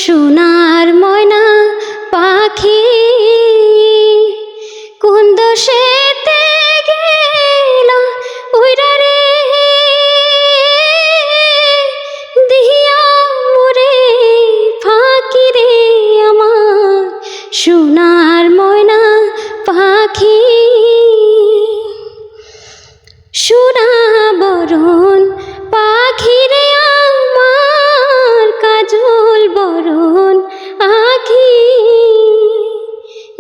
সোনার ময়না পাখি কোন দোষেতে গেলা উইরা রে দিহিয়া মোরে ফাঁকি রে আমার সোনার ময়না পাখি সোনা বরণ পাখি রে আমার কাজল বরণ আখি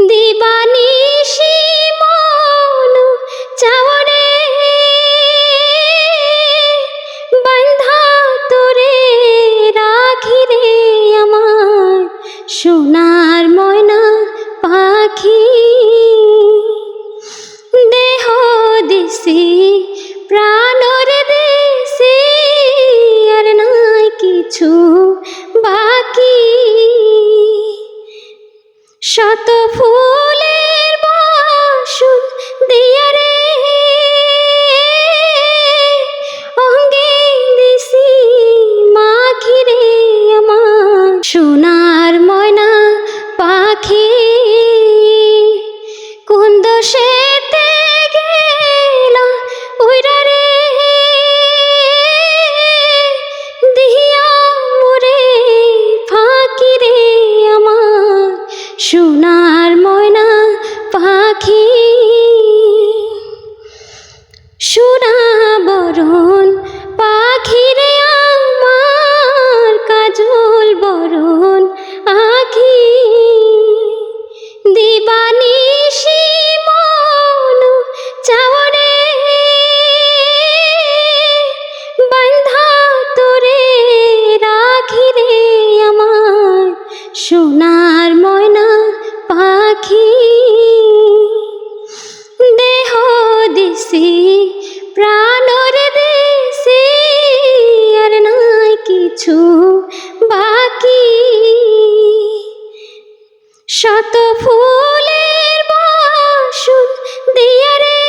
দিবানিশি মন চাওরে বান্ধা তোরে রাখি রে আমার সোনার ময়না পাখি দেহ দিছি প্রাণর দেশে আর নাই কিছু বাকি শত ফুলের বাসন দিয়া রে অঙ্গে দিছি মাখি রে আমার সোনার ময়না পাখি কোন দোষেতে গেলা উইরা রে দিহিয়া মোরে ফাঁকি রে আমার সোনার ময়না পাখি সোনা বরণ পাখি রে আমার কাজল বরণ আখি দিবানিশি মন চাওরে বান্ধা তোরে রাখি রে আমার সোনার ময়না পাখি দেহ দিছি প্রাণর দেশে আর নাই কিছু বাকি শত ফুলের বাসন দিয়া রে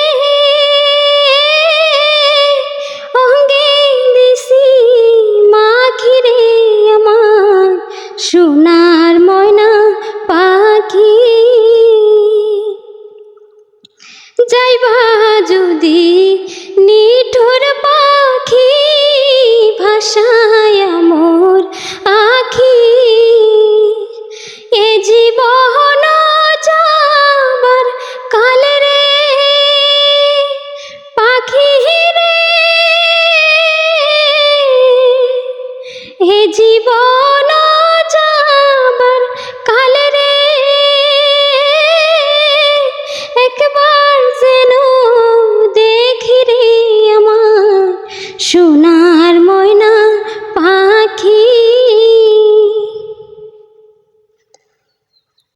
অঙ্গে দিছি মাখি রে আমার সোনার ময়না পাখি যাইবা যদি নিঠুর পাখি ভাষায় মোর আখি এ জীবন যাবার কালে রে পাখি রে এ জীবন